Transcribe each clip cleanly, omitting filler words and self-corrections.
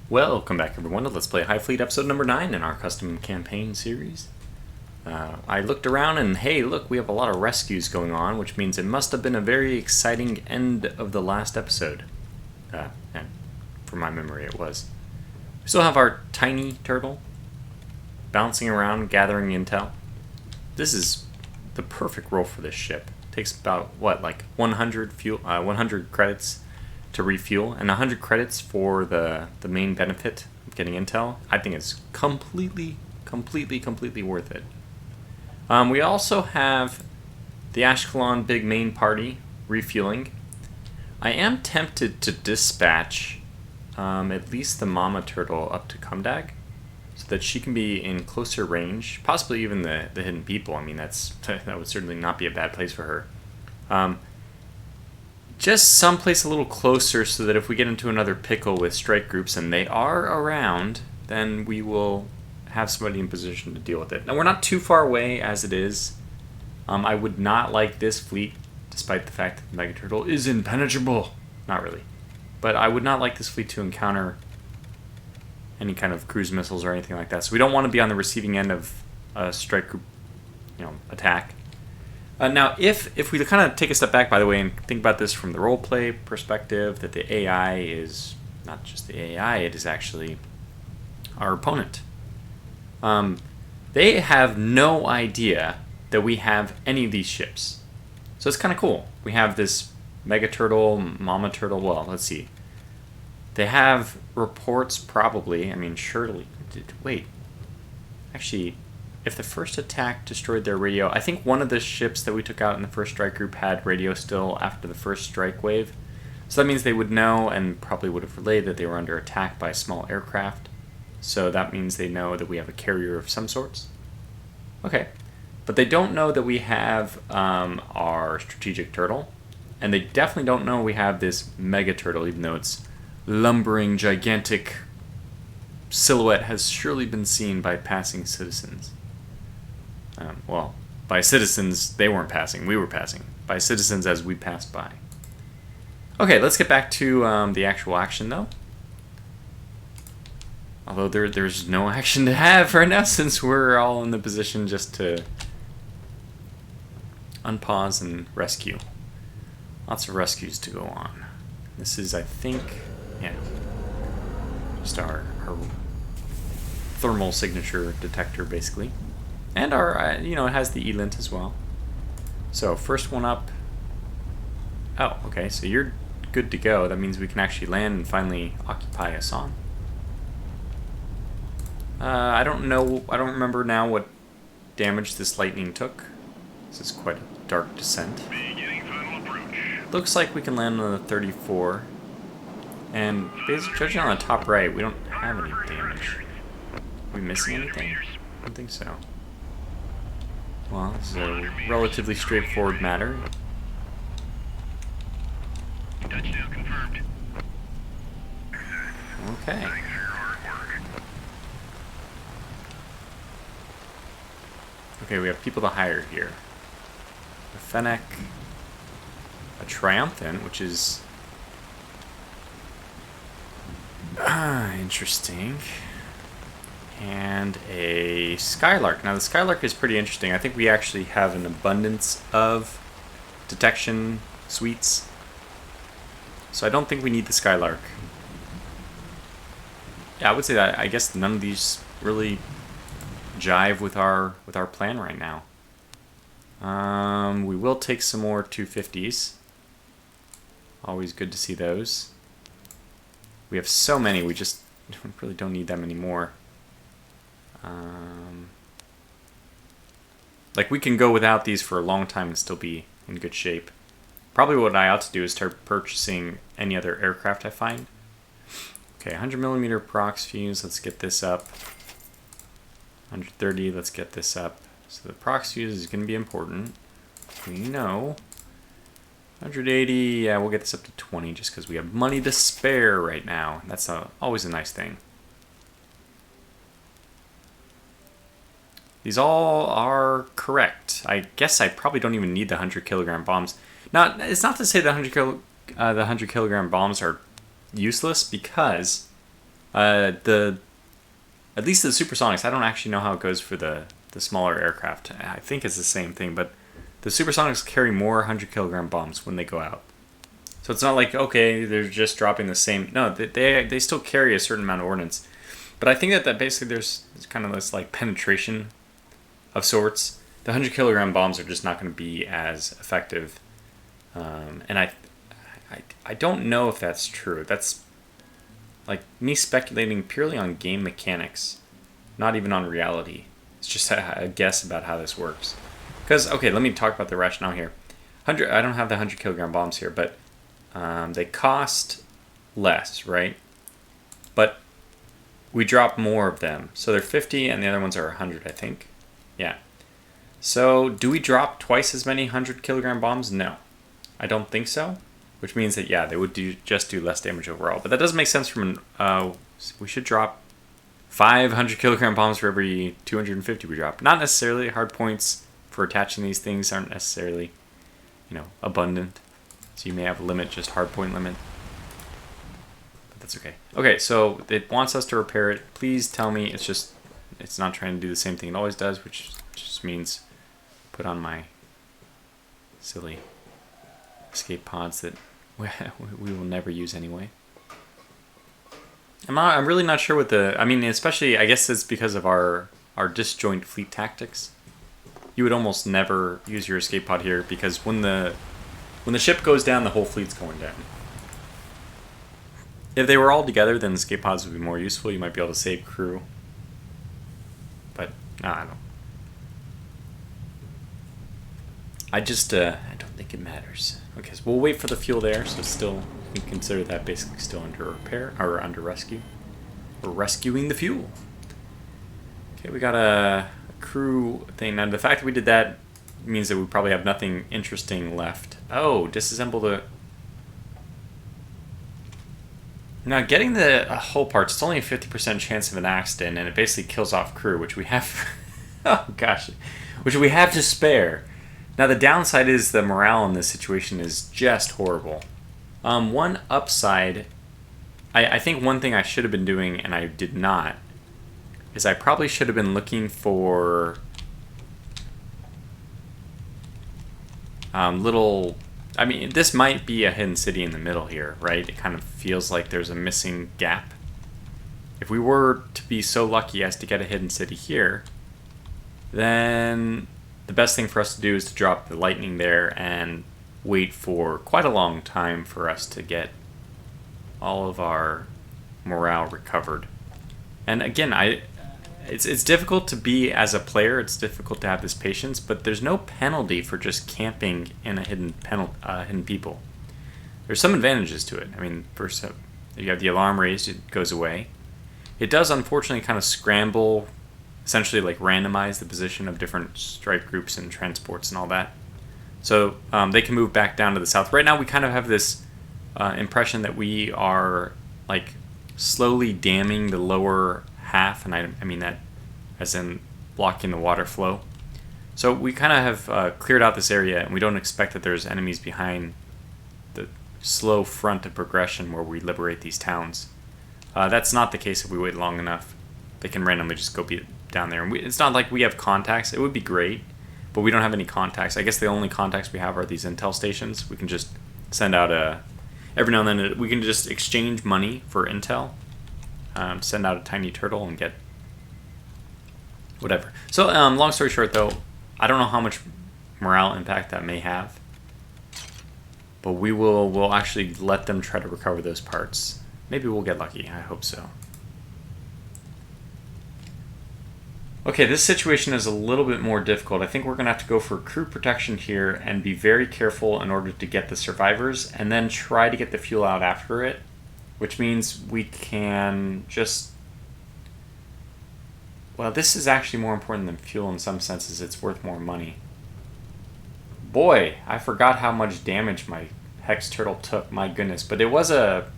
Welcome back, everyone, to Let's Play HighFleet episode number 9 in our custom campaign series. I looked around and, hey, look, we have a lot of rescues going on, which means it must have been a very exciting end of the last episode. And from my memory, it was. We still have our tiny turtle bouncing around, gathering intel. This is the perfect role for this ship. It takes about, what, like 100 credits to refuel, and 100 credits for the main benefit of getting intel. I think it's completely worth it. We also have the Ashkelon big main party refueling. I am tempted to dispatch at least the mama turtle up to Kumdag so that she can be in closer range, possibly even the hidden people. I mean, that would certainly not be a bad place for her. Just someplace a little closer so that if we get into another pickle with strike groups and they are around, then we will have somebody in position to deal with it. Now, we're not too far away as it is. I would not like this fleet, despite the fact that the Mega Turtle is impenetrable. Not really. But I would not like this fleet to encounter any kind of cruise missiles or anything like that. So we don't want to be on the receiving end of a strike group, attack. Now, if we kind of take a step back, by the way, and think about this from the roleplay perspective, that the AI is not just the AI, it is actually our opponent. They have no idea that we have any of these ships. So it's kind of cool. We have this Mega Turtle, Mama Turtle, well, let's see. They have reports probably, surely. Wait. Actually, if the first attack destroyed their radio, I think one of the ships that we took out in the first strike group had radio still after the first strike wave. So that means they would know and probably would have relayed that they were under attack by small aircraft. So that means they know that we have a carrier of some sorts. Okay. But they don't know that we have our strategic turtle. And they definitely don't know we have this mega turtle, even though its lumbering, gigantic silhouette has surely been seen by passing citizens. Well, by citizens, they weren't passing, we were passing. By citizens as we passed by. Okay, let's get back to the actual action, though. Although there's no action to have right now, since we're all in the position just to unpause and rescue. Lots of rescues to go on. This is, I think, just our thermal signature detector, basically. And our, it has the E-lint as well. So, first one up. Oh, okay, so you're good to go. That means we can actually land and finally occupy Assam. I don't remember now what damage this lightning took. This is quite a dark descent. Looks like we can land on the 34. And basically, judging on the top right, we don't have any damage. Are we missing anything? I don't think so. Well, this is a relatively straightforward matter. Touchdown confirmed. Okay. Okay, we have people to hire here. A Fennec, a Triumphant, which is interesting, and a Skylark. Now the Skylark is pretty interesting. I think we actually have an abundance of detection suites, so I don't think we need the Skylark. Yeah, I would say that I guess none of these really jive with our plan right now. We will take some more 250s. Always good to see those. We have so many, we really don't need them anymore. Like, we can go without these for a long time and still be in good shape. Probably what I ought to do is start purchasing any other aircraft I find. Okay, 100mm prox fuse, let's get this up. 130, let's get this up. So the prox fuse is going to be important. We know. 180, yeah, we'll get this up to 20 just because we have money to spare right now. That's always a nice thing. These all are correct. I guess I probably don't even need the 100-kilogram bombs. Now, it's not to say the 100-kilogram bombs are useless, because The at least the supersonics, I don't actually know how it goes for the smaller aircraft. I think it's the same thing, but the supersonics carry more 100-kilogram bombs when they go out. So it's not like, okay, they're just dropping the same. No, they still carry a certain amount of ordnance. But I think that basically there's kind of this like penetration of sorts. The 100-kilogram bombs are just not going to be as effective. And I don't know if that's true. That's like me speculating purely on game mechanics, not even on reality. It's just a guess about how this works. Because, okay, let me talk about the rationale here. I don't have the 100-kilogram bombs here, but they cost less, right? But we drop more of them. So they're 50 and the other ones are 100, I think. Yeah. So do we drop twice as many 100-kilogram bombs? No. I don't think so. Which means that, yeah, they would just do less damage overall. But that doesn't make sense from we should drop 500-kilogram bombs for every 250 we drop. Not necessarily. Hard points for attaching these things aren't necessarily, abundant. So you may have a limit, just hard point limit. But that's okay. Okay, so it wants us to repair it. Please tell me it's not trying to do the same thing it always does, which just means put on my silly escape pods that we will never use anyway. I'm really not sure what especially I guess it's because of our disjoint fleet tactics. You would almost never use your escape pod here because when the ship goes down, the whole fleet's going down. If they were all together, then escape pods would be more useful. You might be able to save crew. But I don't. I don't think it matters. Okay, so we'll wait for the fuel there. So still, we can consider that basically still under repair or under rescue. We're rescuing the fuel. Okay, we got a crew thing. Now the fact that we did that means that we probably have nothing interesting left. Oh, disassemble the... Now getting the hull parts, it's only a 50% chance of an accident, and it basically kills off crew, which we have... oh gosh. Which we have to spare. Now the downside is the morale in this situation is just horrible. One upside... I think one thing I should have been doing, and I did not, is I probably should have been looking for this might be a hidden city in the middle here, right? It kind of feels like there's a missing gap. If we were to be so lucky as to get a hidden city here, then the best thing for us to do is to drop the lightning there and wait for quite a long time for us to get all of our morale recovered. And again, it's difficult to be as a player. It's difficult to have this patience, but there's no penalty for just camping in a hidden people. There's some advantages to it. I mean, first, if you have the alarm raised, it goes away. It does unfortunately kind of scramble, essentially like randomize the position of different strike groups and transports and all that. So they can move back down to the south. Right now, we kind of have this impression that we are like slowly damming the lower half, and I mean that as in blocking the water flow. So we kind of have cleared out this area, and we don't expect that there's enemies behind the slow front of progression where we liberate these towns. That's not the case if we wait long enough. They can randomly just go be down there. And it's not like we have contacts. It would be great, but we don't have any contacts. I guess the only contacts we have are these intel stations. We can just send out every now and then we can just exchange money for intel. Send out a tiny turtle and get whatever. So long story short though, I don't know how much morale impact that may have, but we'll actually let them try to recover those parts. Maybe we'll get lucky. I hope so. Okay, this situation is a little bit more difficult. I think we're gonna have to go for crew protection here and be very careful in order to get the survivors, and then try to get the fuel out after it. Which means we can just... Well, this is actually more important than fuel in some senses. It's worth more money. Boy, I forgot how much damage my Hex Turtle took. My goodness. But it was a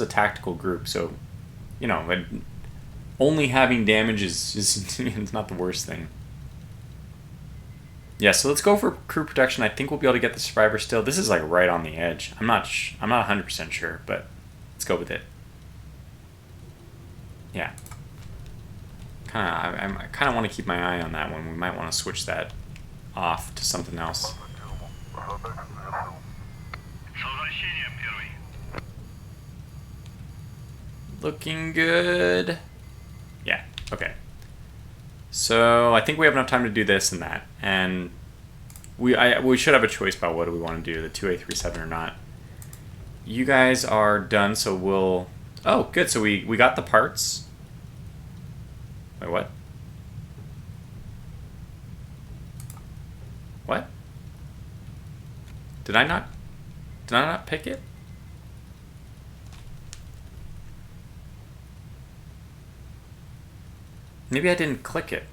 tactical group, so, only having damage is it's not the worst thing. Yeah, so let's go for crew protection. I think we'll be able to get the survivors still. This is like right on the edge. I'm not 100% sure, but... let's go with it. Yeah. I kind of want to keep my eye on that one. We might want to switch that off to something else. Looking good. Yeah, okay. So I think we have enough time to do this and that. And we should have a choice about what do we want to do, the 2A37 or not. You guys are done, so we'll... Oh, good, so we got the parts. Wait, what? What? Did I not pick it? Maybe I didn't click it.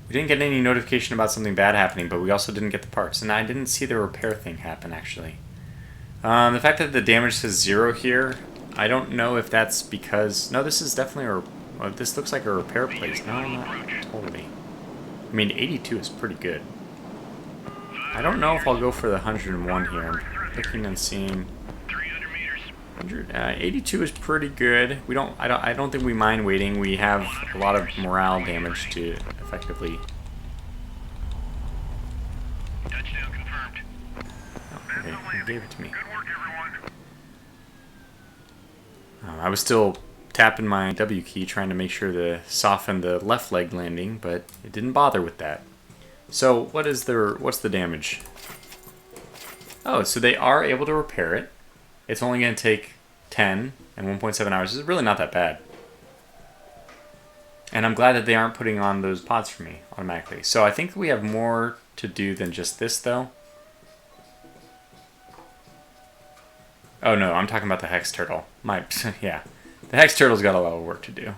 We didn't get any notification about something bad happening, but we also didn't get the parts. And I didn't see the repair thing happen, actually. The fact that the damage says 0 here, I don't know if that's because... No, this is definitely a... this looks like a repair place. No, not totally. I mean, 82 is pretty good. I don't know if I'll go for the 101 here. I'm looking and seeing... 82 is pretty good. I don't think we mind waiting. We have a lot of morale damage to effectively... Touchdown confirmed. Oh, okay, he gave it to me. I was still tapping my W key trying to make sure to soften the left leg landing, but it didn't bother with that. So what's the damage? Oh, so they are able to repair it. It's only going to take 10 and 1.7 hours. It's really not that bad. And I'm glad that they aren't putting on those pods for me automatically. So I think we have more to do than just this, though. Oh no, I'm talking about the Hex Turtle. Yeah. The Hex Turtle's got a lot of work to do.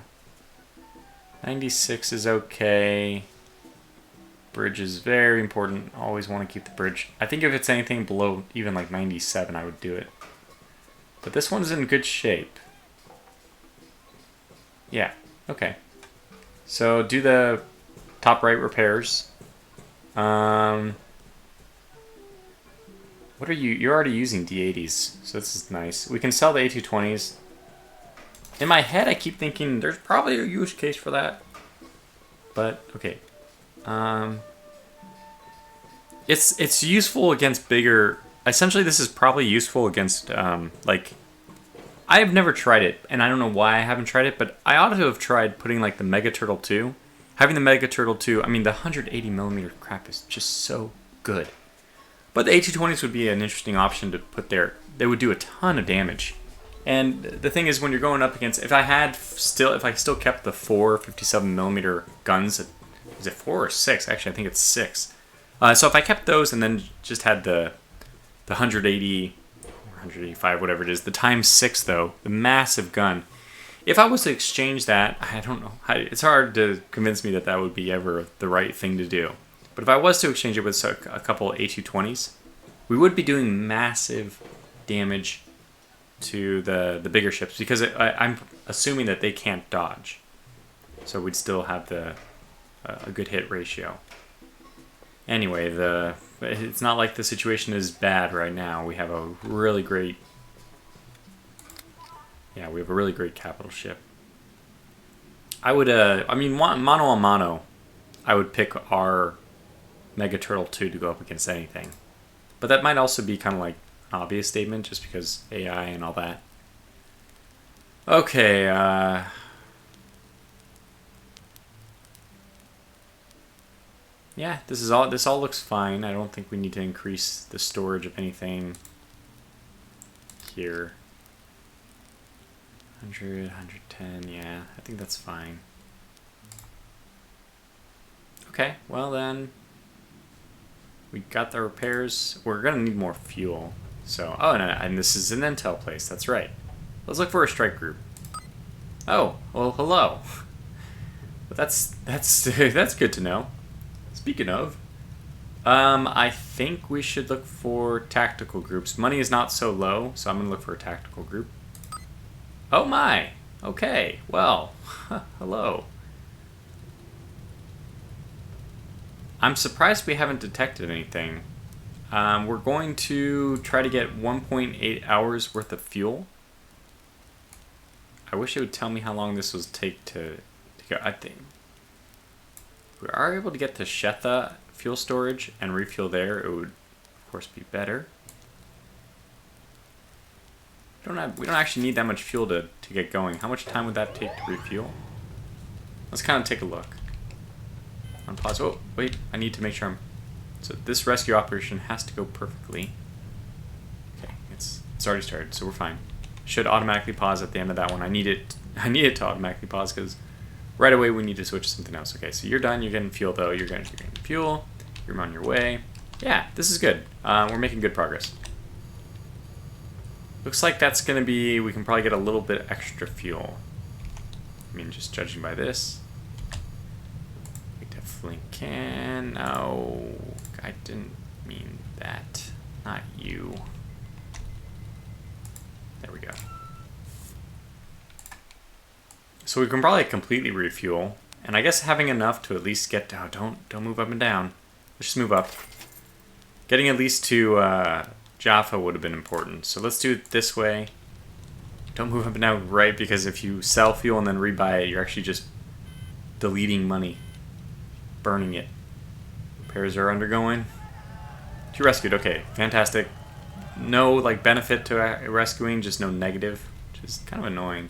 96 is okay. Bridge is very important. Always want to keep the bridge. I think if it's anything below even like 97, I would do it. But this one's in good shape. Yeah, okay. So do the top right repairs. What are you? You're already using D80s, so this is nice. We can sell the A220s. In my head, I keep thinking there's probably a use case for that. But, okay. It's useful against bigger... Essentially, this is probably useful against, like... I have never tried it, and I don't know why I haven't tried it, but I ought to have tried putting, like, the Mega Turtle 2. Having the Mega Turtle 2, I mean, the 180mm crap is just so good. But the A220s would be an interesting option to put there. They would do a ton of damage. And the thing is, when you're going up against... If I still kept the 4 57mm guns... Is it 4 or 6? Actually, I think it's 6. So if I kept those and then just had the 180... 185, whatever it is. The ×6, though. The massive gun. If I was to exchange that, I don't know. It's hard to convince me that that would be ever the right thing to do. But if I was to exchange it with a couple A220s, we would be doing massive damage to the bigger ships. Because I'm assuming that they can't dodge. So we'd still have a good hit ratio. Anyway, it's not like the situation is bad right now. We have a really great... Yeah, we have a really great capital ship. I would, I mean, mano a mano, I would pick our Mega Turtle 2 to go up against anything. But that might also be kind of like an obvious statement, just because AI and all that. Okay, yeah, this all looks fine. I don't think we need to increase the storage of anything here. 100, 110, yeah, I think that's fine. Okay, well then, we got the repairs. We're gonna need more fuel. So, oh, and this is an intel place, that's right. Let's look for a strike group. Oh, well, hello. But that's that's good to know. Speaking of, I think we should look for tactical groups. Money is not so low, so I'm gonna look for a tactical group. Oh my! Okay, well, hello. I'm surprised we haven't detected anything. We're going to try to get 1.8 hours worth of fuel. I wish it would tell me how long this would take to go. I think if we are able to get to Shetha fuel storage and refuel there, it would, of course, be better. We don't actually need that much fuel to get going. How much time would that take to refuel? Let's kind of take a look. On pause. Oh, wait. I need to make sure I'm... So this rescue operation has to go perfectly. Okay, it's already started, so we're fine. Should automatically pause at the end of that one. I need it to automatically pause because right away we need to switch to something else. Okay, so you're done. You're getting fuel though. You're getting fuel. You're on your way. Yeah, this is good. We're making good progress. Looks like that's gonna be. We can probably get a little bit extra fuel. I mean, just judging by this, we definitely can. No, I didn't mean that. Not you. There we go. So we can probably completely refuel, and I guess having enough to at least get down. Don't move up and down. Let's just move up. Getting at least to Jaffa would have been important. So let's do it this way. Don't move up and down, right? Because if you sell fuel and then rebuy it, you're actually just deleting money, burning it. Repairs are undergoing. She rescued. Okay, fantastic. No like benefit to rescuing, just no negative, which is kind of annoying.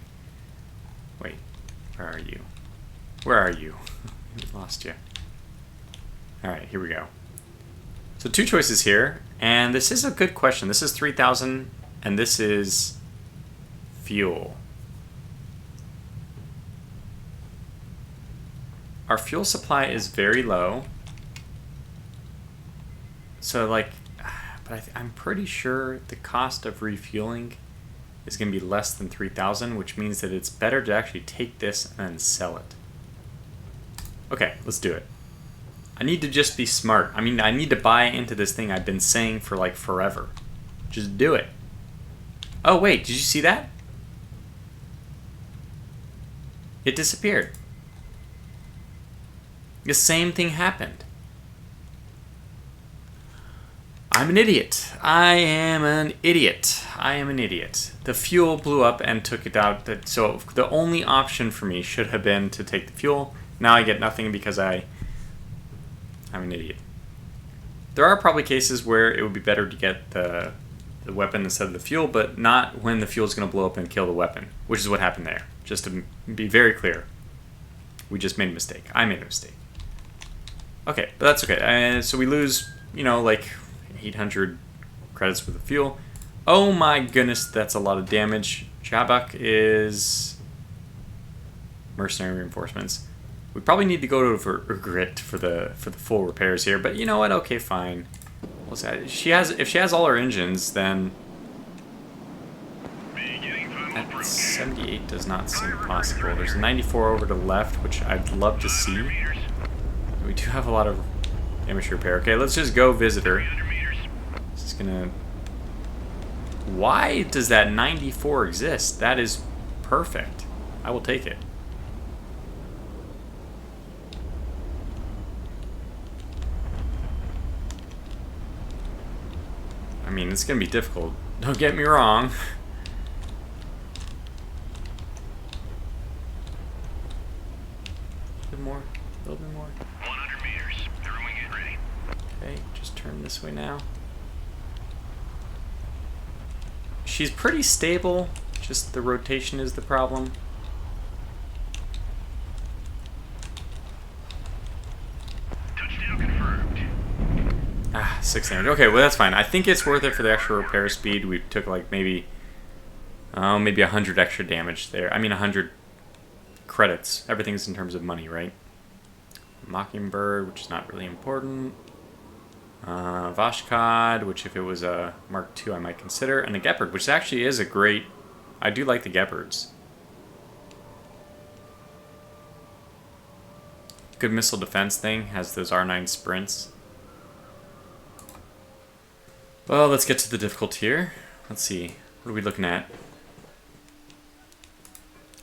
Wait, where are you? Where are you? We lost you. All right, here we go. So two choices here, and this is a good question. This is 3,000, and this is fuel. Our fuel supply is very low. So like, but I'm pretty sure the cost of refueling is going to be less than 3,000, which means that it's better to actually take this and then sell it. Okay, let's do it. I need to just be smart. I mean, I need to buy into this thing I've been saying for like forever. Just do it. Oh wait, did you see that? It disappeared. The same thing happened. I'm an idiot. I am an idiot. I am an idiot. The fuel blew up and took it out. So the only option for me should have been to take the fuel. Now I get nothing because I'm an idiot. There are probably cases where it would be better to get the weapon instead of the fuel, but not when the fuel is going to blow up and kill the weapon, which is what happened there. Just to be very clear. We just made a mistake. I made a mistake. Okay, but that's okay. So we lose, like 800 credits for the fuel. Oh my goodness, that's a lot of damage. Jabak is mercenary reinforcements. We probably need to go to Grit for the full repairs here, but you know what? Okay, fine. What's that? If she has all her engines, then that 78 does not seem possible. There's a 94 over to the left, which I'd love to see. We do have a lot of damage repair. Okay, let's just go visit her. This is gonna... Why does that 94 exist? That is perfect. I will take it. I mean, it's gonna be difficult. Don't get me wrong. A little more. A little bit more. 100 meters. Everyone get ready. Okay, just turn this way now. She's pretty stable. Just the rotation is the problem. Touchdown confirmed. 6 damage. Okay, well that's fine. I think it's worth it for the extra repair speed. We took like maybe 100 extra damage there. I mean 100 credits. Everything's in terms of money, right? Mockingbird, which is not really important. Vashkad, which if it was a Mark II I might consider. And the Gepard, which actually is a great... I do like the Gepards. Good missile defense thing. Has those R9 sprints. Well, let's get to the difficulty here. Let's see. What are we looking at?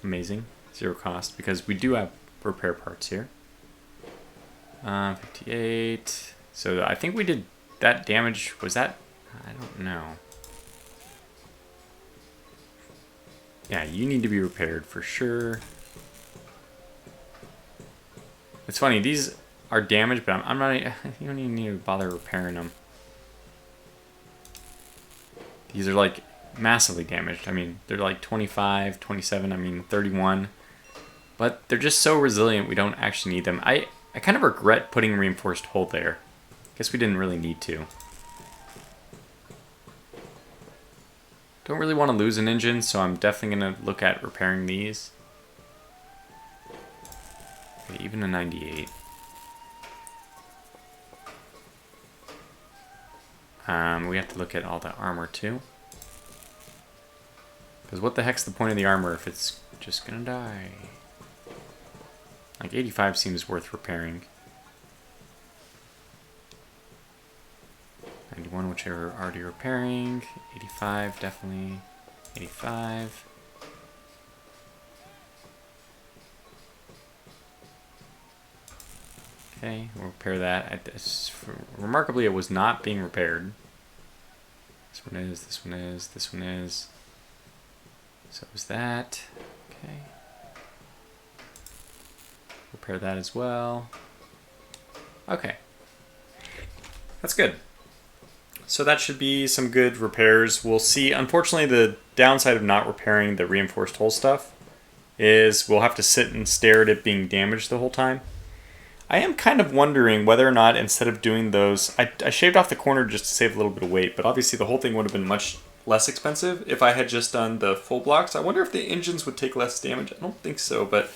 Amazing. 0 cost, because we do have repair parts here. 58. So I think we did that damage. Was that? I don't know. Yeah, you need to be repaired for sure. It's funny, these are damaged, but I'm not. You don't even need to bother repairing them. These are like massively damaged. I mean, they're like 25, 27, I mean 31. But they're just so resilient, we don't actually need them. I kind of regret putting reinforced hull there. Guess we didn't really need to. Don't really want to lose an engine, so I'm definitely going to look at repairing these. Okay, even a 98. We have to look at all the armor too. Because what the heck's the point of the armor if it's just gonna die? Like 85 seems worth repairing. 91, which are already repairing. 85, definitely. 85. Okay, we'll repair that. Remarkably, it was not being repaired. This one is, this one is, this one is. So is that. Okay. Repair that as well. Okay. That's good. So that should be some good repairs. We'll see. Unfortunately, the downside of not repairing the reinforced hull stuff is we'll have to sit and stare at it being damaged the whole time. I am kind of wondering whether or not instead of doing those, I shaved off the corner just to save a little bit of weight, but obviously the whole thing would have been much less expensive if I had just done the full blocks. I wonder if the engines would take less damage. I don't think so, but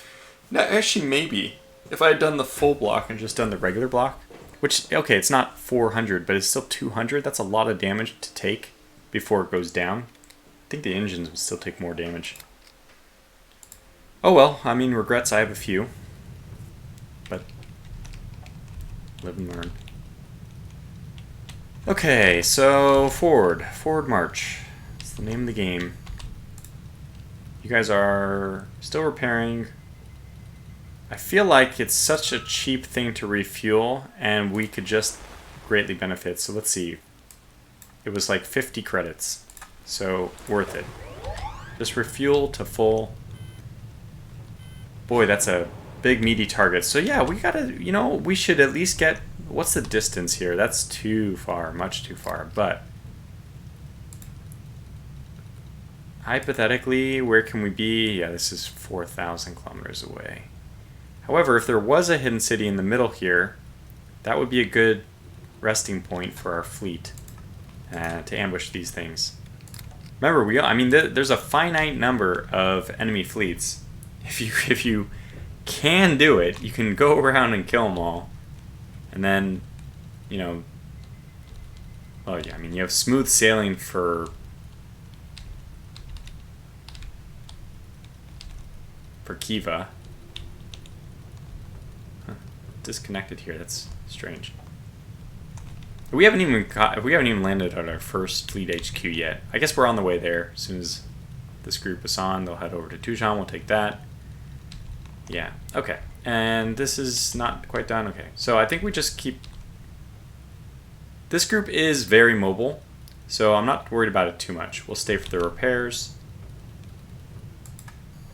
no, actually maybe. If I had done the full block and just done the regular block, which, okay, it's not 400, but it's still 200. That's a lot of damage to take before it goes down. I think the engines would still take more damage. Oh well, I mean, regrets, I have a few. But live and learn. Okay, so forward march. That's the name of the game. You guys are still repairing. I feel like it's such a cheap thing to refuel, and we could just greatly benefit. So let's see. It was like 50 credits, so worth it. Just refuel to full. Boy, that's a big meaty target. So yeah, we gotta, you know, we should at least get, what's the distance here? That's too far, much too far, but hypothetically, where can we be? Yeah, this is 4,000 kilometers away. However, if there was a hidden city in the middle here, that would be a good resting point for our fleet to ambush these things. Remember, there's a finite number of enemy fleets. If you can do it, you can go around and kill them all, and then, you know, oh yeah, I mean, you have smooth sailing for Kiva. Disconnected here. That's strange. We haven't even landed at our first fleet HQ yet. I guess we're on the way there. As soon as this group is on, they'll head over to Tucson. We'll take that. Yeah. Okay. And this is not quite done. Okay. So I think we just keep. This group is very mobile, so I'm not worried about it too much. We'll stay for the repairs.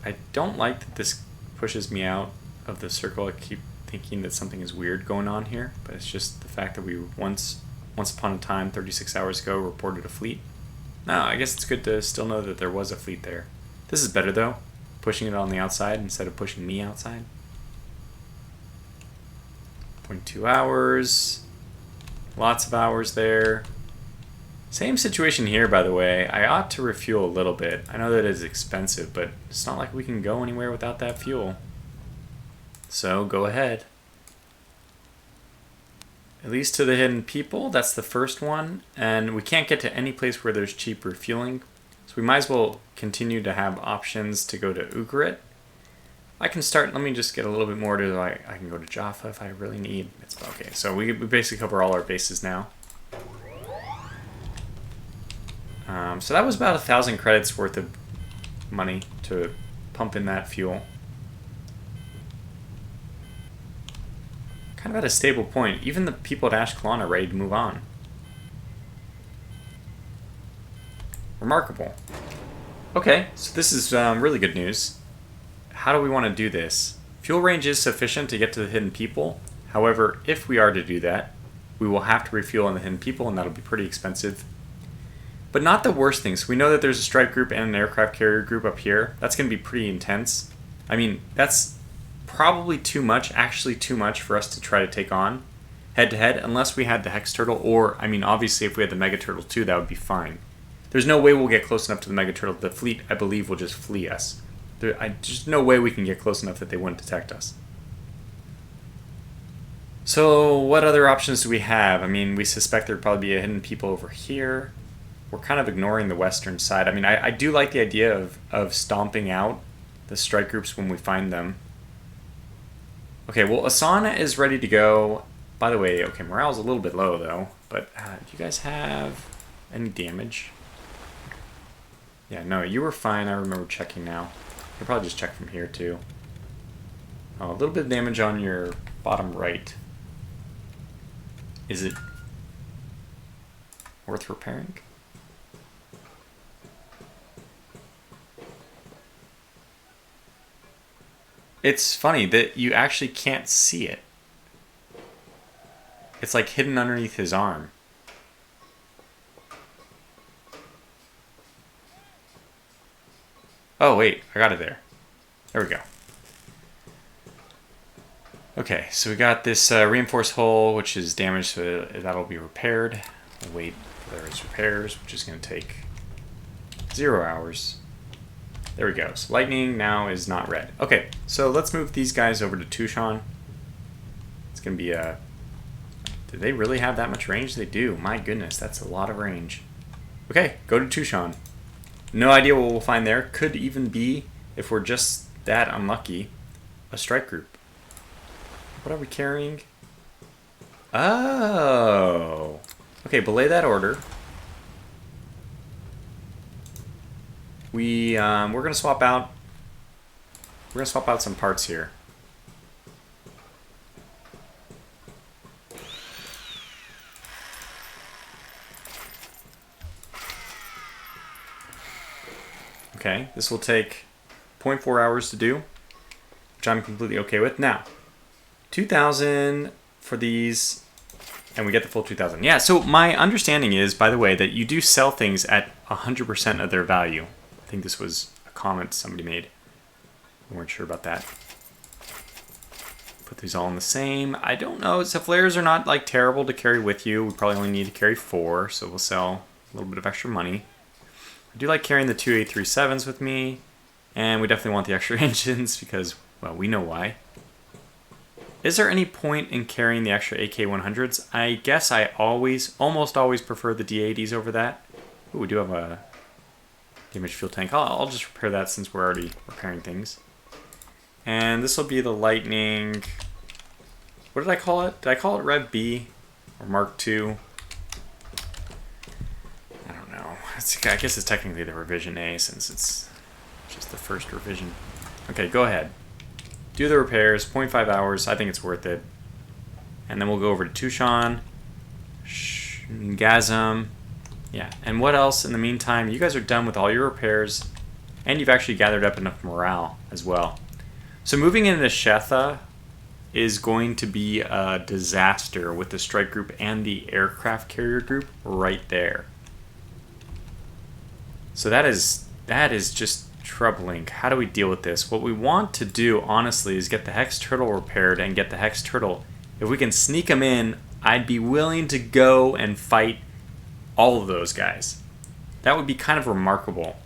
I don't like that this pushes me out of the circle. I keep thinking that something is weird going on here, but it's just the fact that we once upon a time, 36 hours ago, reported a fleet. No, I guess it's good to still know that there was a fleet there. This is better though, pushing it on the outside instead of pushing me outside. 0.2 hours, lots of hours there. Same situation here, by the way. I ought to refuel a little bit. I know that it's expensive, but it's not like we can go anywhere without that fuel. So go ahead. At least to the hidden people, that's the first one. And we can't get to any place where there's cheap refueling. So we might as well continue to have options to go to Ugarit. I can start, let me just get a little bit more to, I can go to Jaffa if I really need. It's okay, so we basically cover all our bases now. So that was about 1,000 credits worth of money to pump in that fuel. Kind of at a stable point. Even the people at Ashkelon are ready to move on. Remarkable. Okay, so this is really good news. How do we want to do this? Fuel range is sufficient to get to the hidden people. However, if we are to do that, we will have to refuel on the hidden people, and that'll be pretty expensive. But not the worst things. We know that there's a strike group and an aircraft carrier group up here. That's going to be pretty intense. I mean, that's probably too much, actually too much for us to try to take on head-to-head, unless we had the Hex Turtle, or, I mean, obviously if we had the Mega Turtle too, that would be fine. There's no way we'll get close enough to the Mega Turtle. The fleet, I believe, will just flee us. There's no way we can get close enough that they wouldn't detect us. So, what other options do we have? I mean, we suspect there'd probably be a hidden people over here. We're kind of ignoring the western side. I mean, I do like the idea of stomping out the strike groups when we find them. Okay, well, Asana is ready to go. By the way, okay, morale's a little bit low, though. But do you guys have any damage? Yeah, no, you were fine. I remember checking now. I could probably just check from here, too. Oh, a little bit of damage on your bottom right. Is it worth repairing? It's funny that you actually can't see it. It's like hidden underneath his arm. Oh, wait, I got it there. There we go. Okay, so we got this reinforced hull, which is damaged, so that'll be repaired. We'll wait for those repairs, which is going to take 0 hours. There we go. So lightning now is not red. Okay, so let's move these guys over to Tushan. It's going to be a... Do they really have that much range? They do. My goodness, that's a lot of range. Okay, go to Tushan. No idea what we'll find there. Could even be, if we're just that unlucky, a strike group. What are we carrying? Oh. Okay, belay that order. We're gonna swap out. We're gonna swap out some parts here. Okay, this will take 0.4 hours to do, which I'm completely okay with. Now, 2,000 for these, and we get the full 2,000. Yeah, so my understanding is, by the way, that you do sell things at 100% of their value. I think this was a comment somebody made. We weren't sure about that. Put these all in the same. I don't know, so flares are not like terrible to carry with you. We probably only need to carry 4, so we'll sell a little bit of extra money. I do like carrying the 2 A37s with me, and we definitely want the extra engines because, well, we know why. Is there any point in carrying the extra AK-100s? I guess I almost always prefer the D-80s over that. Ooh, we do have a damaged fuel tank. I'll just repair that since we're already repairing things. And this will be the Lightning... What did I call it? Did I call it Rev B? Or Mark II? I don't know. I guess it's technically the Revision A since it's just the first revision. Okay, go ahead. Do the repairs, 0.5 hours. I think it's worth it. And then we'll go over to Tushan. Gazum. Yeah, and what else in the meantime? You guys are done with all your repairs, and you've actually gathered up enough morale as well. So moving into Shetha is going to be a disaster with the strike group and the aircraft carrier group right there. So that is just troubling. How do we deal with this? What we want to do, honestly, is get the Hex Turtle repaired and get the Hex Turtle. If we can sneak them in, I'd be willing to go and fight all of those guys. That would be kind of remarkable.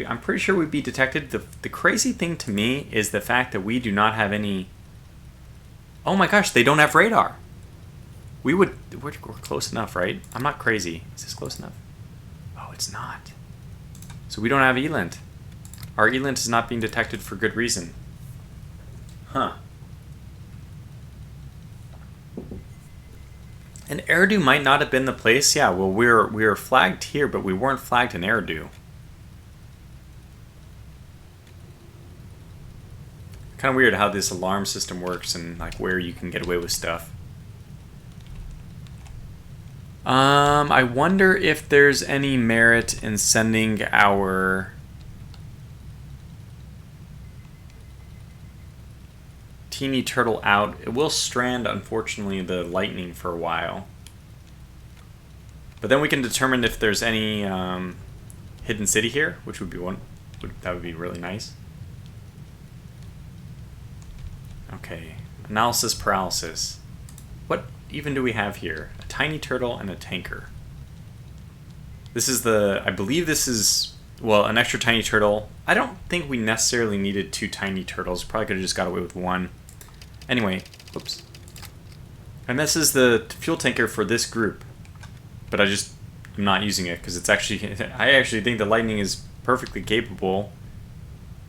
I'm pretty sure we'd be detected. The crazy thing to me is the fact that we do not have any... Oh my gosh, they don't have radar. We're close enough, right? I'm not crazy. Is this close enough? Oh, it's not. So we don't have ELINT. Our ELINT is not being detected for good reason. Huh. And Eridu might not have been the place. Yeah, well, we were flagged here, but we weren't flagged in Eridu. Kind of weird how this alarm system works and like where you can get away with stuff. I wonder if there's any merit in sending our teeny turtle out. It will strand, unfortunately, the lightning for a while. But then we can determine if there's any hidden city here, which would be that would be really nice. Okay, analysis paralysis. What even do we have here? A tiny turtle and a tanker. This is I believe this is, well, an extra tiny turtle. I don't think we necessarily needed 2 tiny turtles. Probably could have just got away with 1. Anyway, whoops. And this is the fuel tanker for this group. But I just am not using it because it's actually, I actually think the Lightning is perfectly capable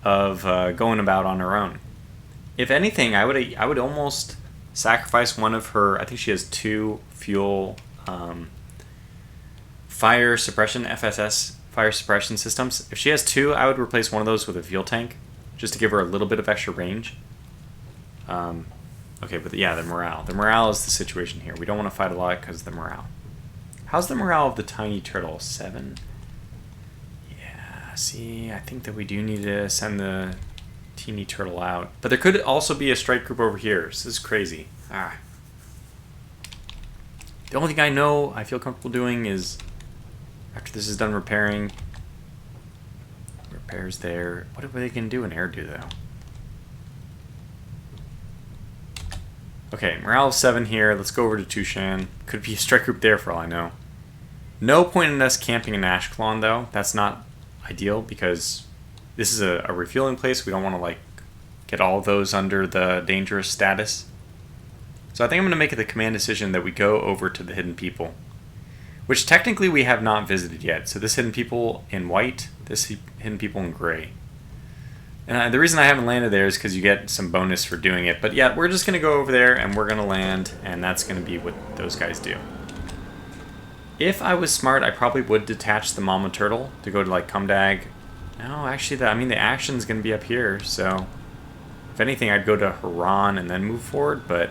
of going about on her own. If anything, I would almost sacrifice one of her. I think she has 2 fuel fire suppression, FSS fire suppression systems. If she has 2, I would replace one of those with a fuel tank, just to give her a little bit of extra range. Okay, but yeah, the morale. The morale is the situation here. We don't want to fight a lot because of the morale. How's the morale of the tiny turtle? 7? Yeah, see, I think that we do need to send the teeny turtle out. But there could also be a strike group over here. So this is crazy. The only thing I know I feel comfortable doing is, after this is done repairing, repairs there. What are they going to do in air do, though? Okay, morale of 7 here. Let's go over to Tushan. Could be a strike group there for all I know. No point in us camping in Ashkelon, though. That's not ideal because this is a refueling place. We don't want to, like, get all of those under the dangerous status. So I think I'm going to make the command decision that we go over to the Hidden People, which technically we have not visited yet. So this Hidden People in white, this Hidden People in gray. And the reason I haven't landed there is because you get some bonus for doing it. But yeah, we're just going to go over there and we're going to land, and that's going to be what those guys do. If I was smart, I probably would detach the Mama Turtle to go to, like, Kumdag. No, actually, the action's going to be up here, so if anything, I'd go to Haran and then move forward, but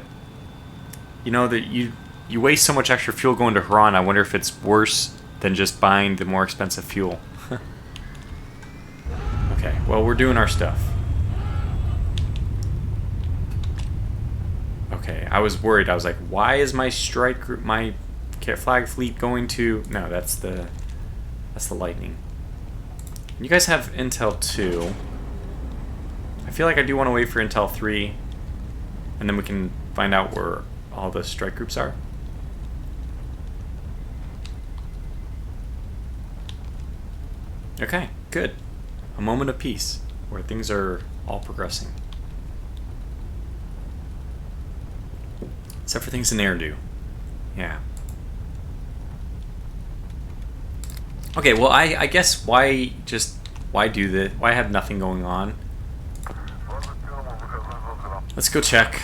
you know that you waste so much extra fuel going to Haran. I wonder if it's worse than just buying the more expensive fuel. Okay, well, we're doing our stuff. Okay, I was worried. I was like, why is my strike group, my flag fleet going to... No, that's the Lightning. You guys have Intel 2. I feel like I do want to wait for Intel 3, and then we can find out where all the strike groups are. Okay, good. A moment of peace, where things are all progressing. Except for things in air do. Yeah. Okay, well, I guess why do this? Why have nothing going on? Let's go check.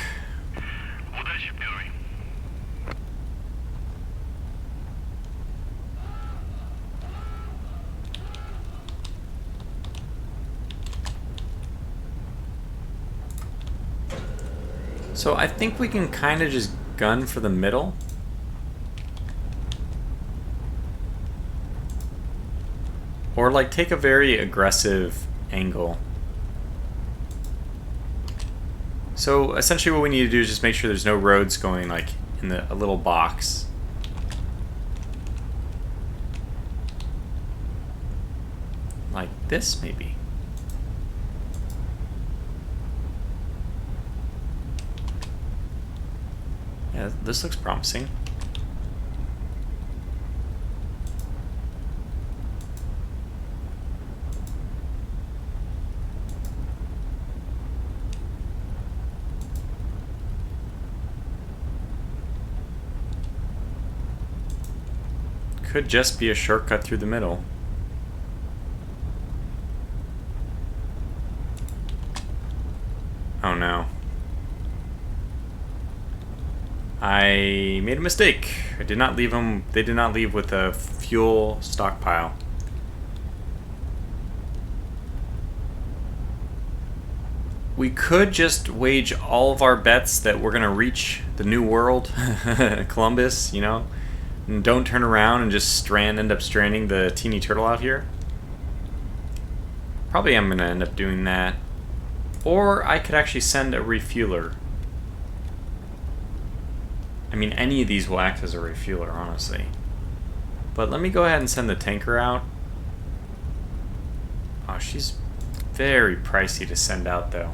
So I think we can kind of just gun for the middle. Or, like, take a very aggressive angle. So essentially what we need to do is just make sure there's no roads going, like, in a little box. Like this, maybe. Yeah, this looks promising. Could just be a shortcut through the middle. Oh no. I made a mistake. I did not leave them. They did not leave with a fuel stockpile. We could just wage all of our bets that we're gonna reach the new world, Columbus, you know, and don't turn around and just end up stranding the teeny turtle out here. Probably I'm gonna end up doing that. Or I could actually send a refueler. I mean, any of these will act as a refueler, honestly. But let me go ahead and send the tanker out. Oh, she's very pricey to send out, though.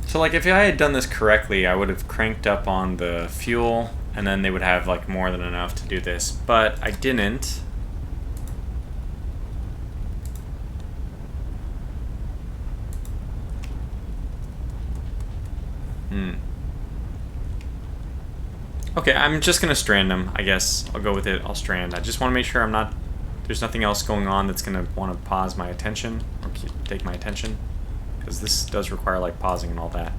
So, like, if I had done this correctly, I would have cranked up on the fuel, and then they would have, like, more than enough to do this. But I didn't. Okay, I'm just gonna strand them, I guess. I'll go with it. I'll strand. I just want to make sure I'm not... There's nothing else going on that's gonna want to pause my attention, or take my attention. Because this does require, like, pausing and all that.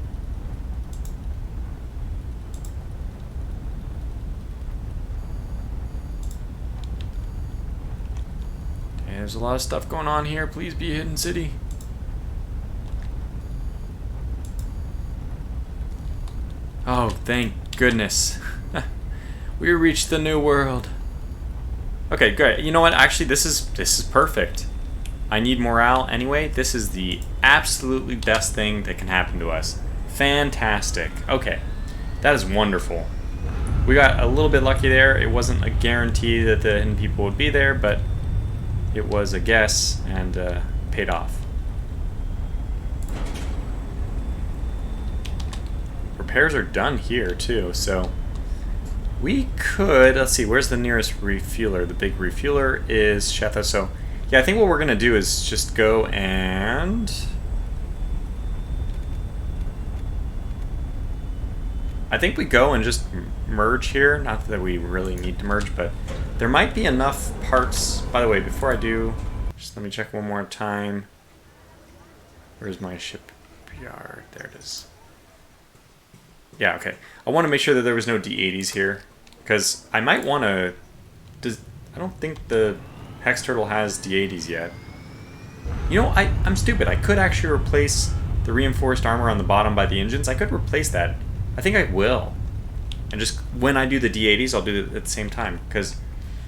Okay, there's a lot of stuff going on here. Please be a hidden city. Oh, thank goodness. We reached the new world. Okay, good. You know what? Actually, this is perfect. I need morale anyway. This is the absolutely best thing that can happen to us. Fantastic. Okay, that is wonderful. We got a little bit lucky there. It wasn't a guarantee that the hidden people would be there, but it was a guess and paid off. Repairs are done here too, so we could, let's see, where's the nearest refueler? The big refueler is Shetha, so yeah, I think what we're gonna do is just go and I think we go and just merge here. Not that we really need to merge, but there might be enough parts. By the way, before I do, just let me check one more time. Where's my shipyard? There it is. Yeah, okay. I want to make sure that there was no D80s here, because I might want to... I don't think the Hex Turtle has D80s yet. You know, I'm stupid. I could actually replace the reinforced armor on the bottom by the engines. I could replace that. I think I will. And just when I do the D80s, I'll do it at the same time, because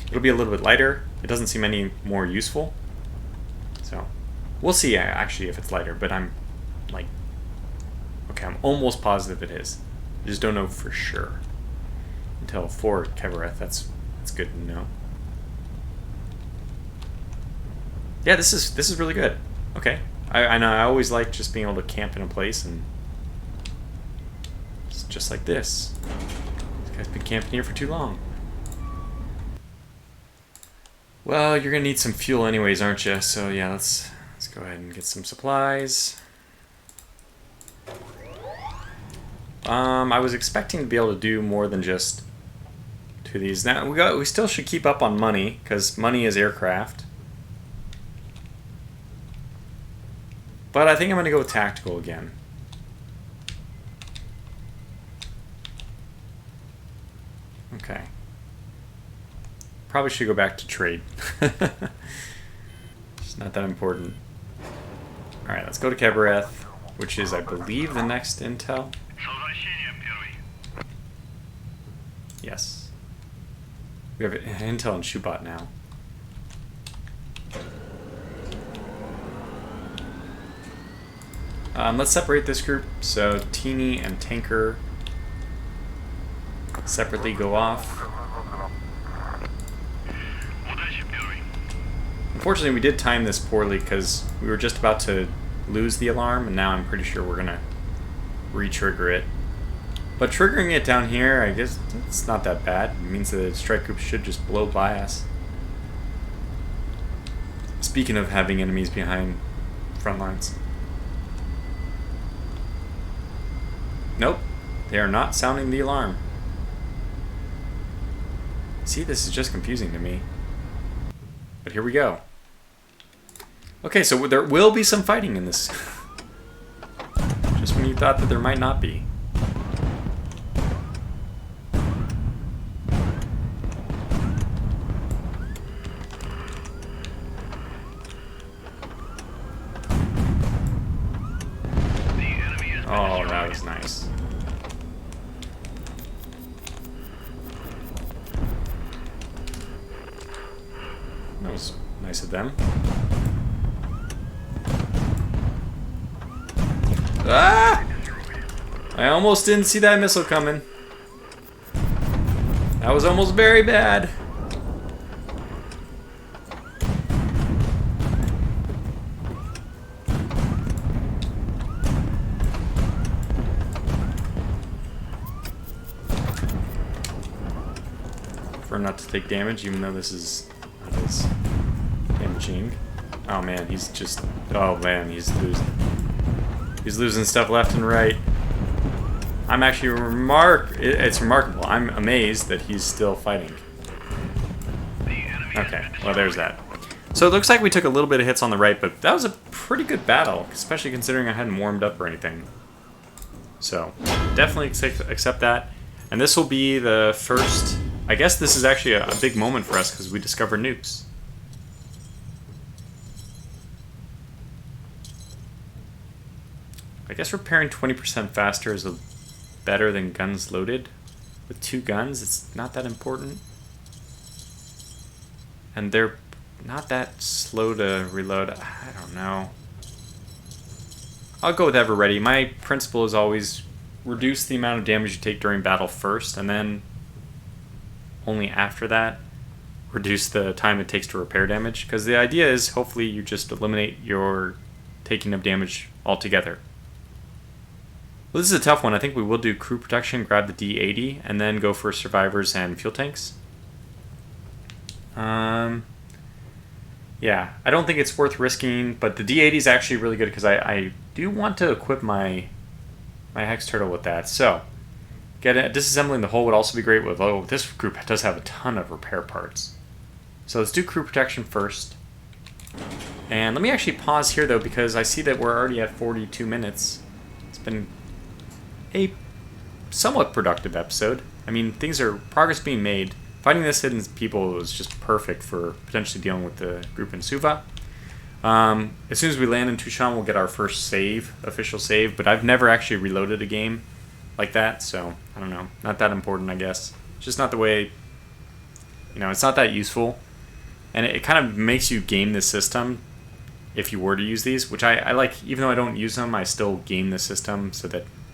it'll be a little bit lighter. It doesn't seem any more useful. So, we'll see actually if it's lighter, but I'm like... Okay, I'm almost positive it is. I just don't know for sure. Until for Kevereth, that's good to know. Yeah, this is really good. Okay. I know I always like just being able to camp in a place and it's just like this. This guy's been camping here for too long. Well, you're gonna need some fuel anyways, aren't you? So yeah, let's go ahead and get some supplies. I was expecting to be able to do more than just 2 of these. Now we still should keep up on money, because money is aircraft. But I think I'm going to go with tactical again. Okay. Probably should go back to trade. It's not that important. Alright, let's go to Kevereth, which is, I believe, the next intel. Yes. We have intel and Shubot now. Let's separate this group. So Teeny and Tanker separately go off. Unfortunately, we did time this poorly because we were just about to lose the alarm, and now I'm pretty sure we're gonna re-trigger it. But triggering it down here, I guess it's not that bad. It means that the strike group should just blow by us. Speaking of having enemies behind front lines. Nope, they are not sounding the alarm. See, this is just confusing to me. But here we go. Okay, so there will be some fighting in this. Just when you thought that there might not be. Oh, that was nice. was nice of them. Ah! I almost didn't see that missile coming. That was almost very bad. For not to take damage, even though this is not as damaging. Oh man, he's just... Oh man, he's losing. He's losing stuff left and right. I'm actually it's remarkable. I'm amazed that he's still fighting. Okay, well there's that. So it looks like we took a little bit of hits on the right, but that was a pretty good battle, especially considering I hadn't warmed up or anything. So, definitely accept that. And this will be the first... I guess this is actually a big moment for us because we discovered nukes. I guess repairing 20% faster is better than guns loaded. With 2 guns, it's not that important. And they're not that slow to reload. I don't know. I'll go with ever ready. My principle is always reduce the amount of damage you take during battle first, and then only after that reduce the time it takes to repair damage. Because the idea is hopefully you just eliminate your taking of damage altogether. Well, this is a tough one. I think we will do crew protection, grab the D80, and then go for survivors and fuel tanks. Yeah, I don't think it's worth risking, but the D80 is actually really good because I do want to equip my Hex Turtle with that. So, disassembling the hull would also be great with, oh, this group does have a ton of repair parts. So let's do crew protection first. And let me actually pause here, though, because I see that we're already at 42 minutes. It's been a somewhat productive episode. I mean, progress being made. Finding this hidden people was just perfect for potentially dealing with the group in Suva. As soon as we land in Tushan, we'll get our first official save, but I've never actually reloaded a game like that, so I don't know. Not that important, I guess. It's just not the way, it's not that useful. And it kind of makes you game the system if you were to use these, which I like. Even though I don't use them, I still game the system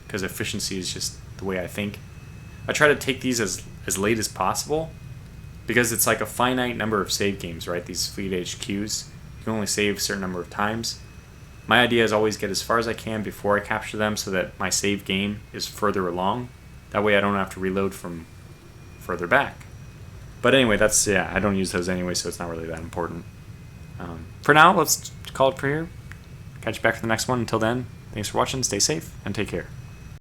because efficiency is just the way I think. I try to take these as late as possible because it's like a finite number of save games, right? These fleet HQs, you can only save a certain number of times. My idea is always get as far as I can before I capture them so that my save game is further along. That way I don't have to reload from further back. But anyway, I don't use those anyway, so it's not really that important. For now, let's call it for here. Catch you back for the next one. Until then, thanks for watching, stay safe, and take care.